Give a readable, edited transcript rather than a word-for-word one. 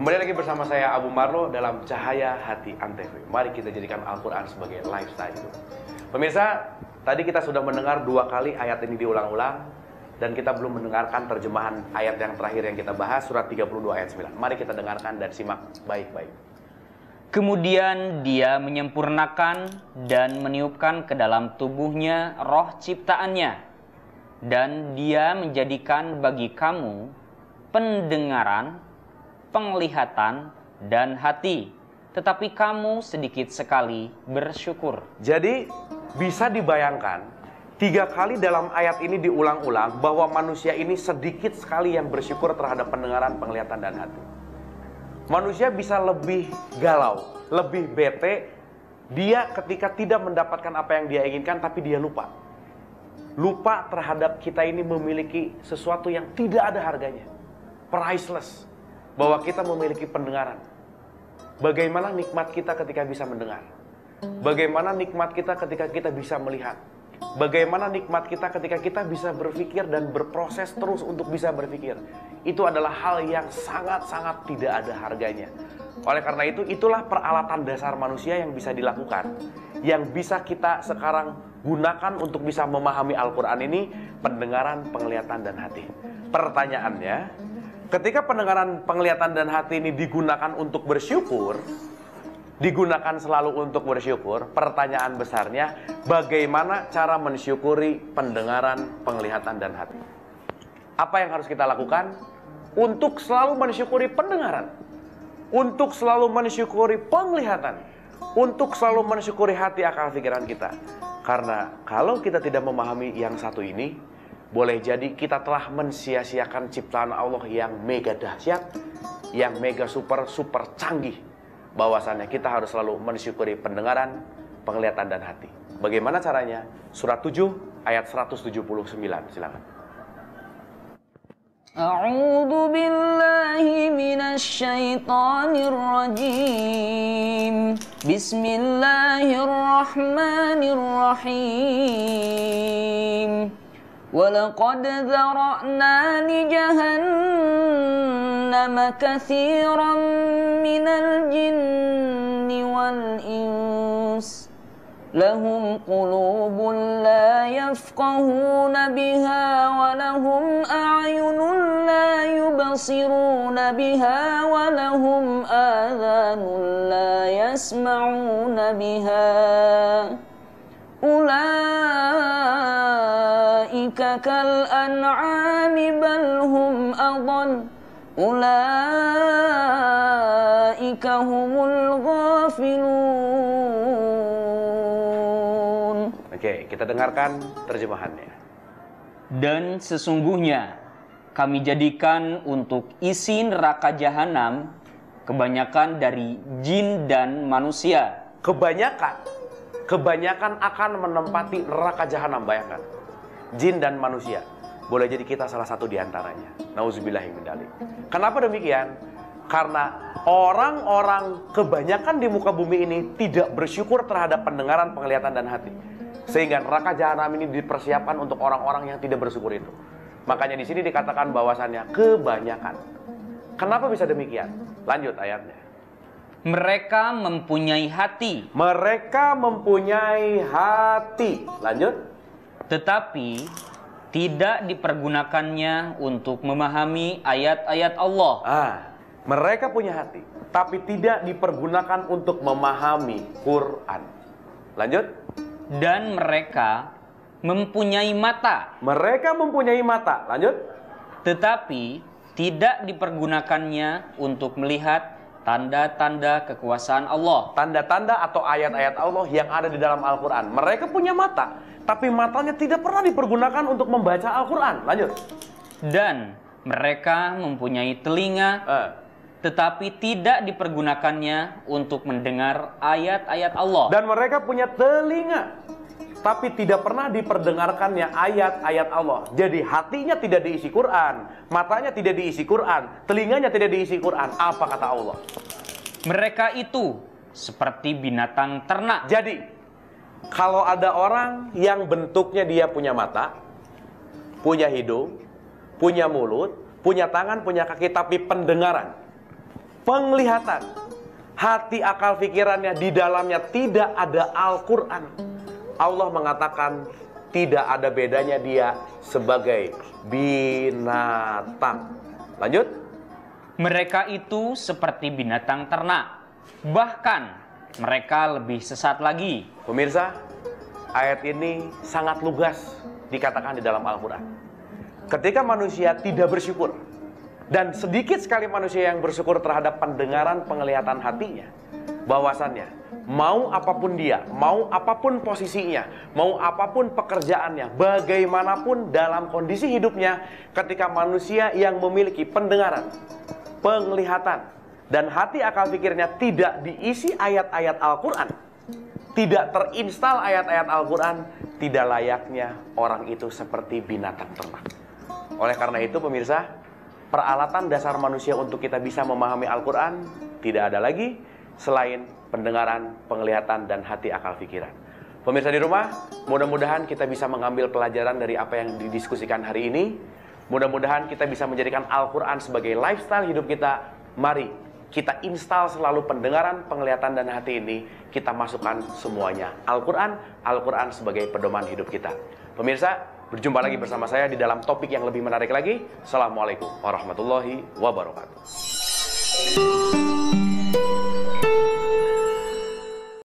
Kembali lagi bersama saya Abu Marlo dalam Cahaya Hati Antv. Mari kita jadikan Al-Quran sebagai lifestyle. Pemirsa, tadi kita sudah mendengar 2 kali ayat ini diulang-ulang, dan kita belum mendengarkan terjemahan ayat yang terakhir yang kita bahas, surat 32 ayat 9. Mari kita dengarkan dan simak baik-baik. Kemudian dia menyempurnakan dan meniupkan ke dalam tubuhnya roh ciptaannya, dan dia menjadikan bagi kamu pendengaran, penglihatan, dan hati, tetapi kamu sedikit sekali bersyukur. Jadi bisa dibayangkan 3 kali dalam ayat ini diulang-ulang bahwa manusia ini sedikit sekali yang bersyukur terhadap pendengaran, penglihatan, dan hati. Manusia bisa lebih galau, lebih bete dia ketika tidak mendapatkan apa yang dia inginkan, tapi dia lupa. Lupa terhadap kita ini memiliki sesuatu yang tidak ada harganya, priceless. Bahwa kita memiliki pendengaran. Bagaimana nikmat kita ketika bisa mendengar. Bagaimana nikmat kita ketika kita bisa melihat. Bagaimana nikmat kita ketika kita bisa berpikir dan berproses terus untuk bisa berpikir. Itu adalah hal yang sangat-sangat tidak ada harganya. Oleh karena itu, itulah peralatan dasar manusia yang bisa dilakukan, yang bisa kita sekarang gunakan untuk bisa memahami Al-Quran ini, pendengaran, penglihatan, dan hati. Pertanyaannya, ketika pendengaran, penglihatan, dan hati ini digunakan untuk bersyukur, digunakan selalu untuk bersyukur, pertanyaan besarnya, bagaimana cara mensyukuri pendengaran, penglihatan, dan hati? Apa yang harus kita lakukan untuk selalu mensyukuri pendengaran, untuk selalu mensyukuri penglihatan, untuk selalu mensyukuri hati, akal, pikiran kita? Karena kalau kita tidak memahami yang satu ini, boleh jadi kita telah mensia-siakan ciptaan Allah yang mega dahsyat, yang mega super canggih. Bahwasannya kita harus selalu mensyukuri pendengaran, penglihatan, dan hati. Bagaimana caranya? Surat 7 ayat 179. Silakan. A'udzu billahi minasy syaithanir rajim. Bismillahirrahmanirrahim. وَلَقَدْ ذَرَأْنَا لِجَهَنَّمَ كَثِيرًا مِنَ الْجِنِّ وَالْإِنسِ لَهُمْ قُلُوبٌ لَا يَفْقَهُونَ بِهَا وَلَهُمْ أَعْيُنٌ لَا يُبْصِرُونَ بِهَا وَلَهُمْ آذَانٌ لَا يَسْمَعُونَ بِهَا Ulaika kal an'ami bal hum adall ulaika humul ghafilun. Oke, kita dengarkan terjemahannya. Dan sesungguhnya kami jadikan untuk isi neraka jahanam kebanyakan dari jin dan manusia. Kebanyakan akan menempati neraka jahanam, bayangkan. Jin dan manusia. Boleh jadi kita salah satu di antaranya. Nauzubillahi min dzalik. Kenapa demikian? Karena orang-orang kebanyakan di muka bumi ini tidak bersyukur terhadap pendengaran, penglihatan, dan hati. Sehingga neraka jahanam ini dipersiapkan untuk orang-orang yang tidak bersyukur itu. Makanya di sini dikatakan bahwasannya kebanyakan. Kenapa bisa demikian? Lanjut ayatnya. Mereka mempunyai hati. Mereka mempunyai hati. Lanjut. Tetapi tidak dipergunakannya untuk memahami ayat-ayat Allah. Mereka punya hati, tapi tidak dipergunakan untuk memahami Quran. Lanjut. Dan mereka mempunyai mata. Mereka mempunyai mata. Lanjut. Tetapi tidak dipergunakannya untuk melihat tanda-tanda kekuasaan Allah. Tanda-tanda atau ayat-ayat Allah yang ada di dalam Al-Quran. Mereka punya mata, tapi matanya tidak pernah dipergunakan untuk membaca Al-Quran. Lanjut. Dan mereka mempunyai telinga, tetapi tidak dipergunakannya untuk mendengar ayat-ayat Allah. Dan mereka punya telinga, tapi tidak pernah diperdengarkannya ayat-ayat Allah. Jadi hatinya tidak diisi Quran, matanya tidak diisi Quran, telinganya tidak diisi Quran. Apa kata Allah? Mereka itu seperti binatang ternak. Jadi kalau ada orang yang bentuknya dia punya mata, punya hidung, punya mulut, punya tangan, punya kaki, tapi pendengaran penglihatan, hati, akal, pikirannya, di dalamnya tidak ada Al-Quran, Allah mengatakan tidak ada bedanya dia sebagai binatang. Lanjut. Mereka itu seperti binatang ternak, bahkan mereka lebih sesat lagi. Pemirsa, ayat ini sangat lugas dikatakan di dalam Al-Quran. Ketika manusia tidak bersyukur, dan sedikit sekali manusia yang bersyukur terhadap pendengaran, penglihatan hatinya, bahwasannya mau apapun dia, mau apapun posisinya, mau apapun pekerjaannya, bagaimanapun dalam kondisi hidupnya, ketika manusia yang memiliki pendengaran, penglihatan, dan hati akal pikirnya tidak diisi ayat-ayat Al-Quran, tidak terinstal ayat-ayat Al-Quran, tidak layaknya orang itu seperti binatang ternak. Oleh karena itu pemirsa, peralatan dasar manusia untuk kita bisa memahami Al-Quran tidak ada lagi selain pendengaran, penglihatan, dan hati akal pikiran. Pemirsa di rumah, mudah-mudahan kita bisa mengambil pelajaran dari apa yang didiskusikan hari ini. Mudah-mudahan kita bisa menjadikan Al-Quran sebagai lifestyle hidup kita. Mari kita install selalu pendengaran, penglihatan, dan hati ini. Kita masukkan semuanya Al-Quran, Al-Quran sebagai pedoman hidup kita. Pemirsa, berjumpa lagi bersama saya di dalam topik yang lebih menarik lagi. Assalamualaikum warahmatullahi wabarakatuh.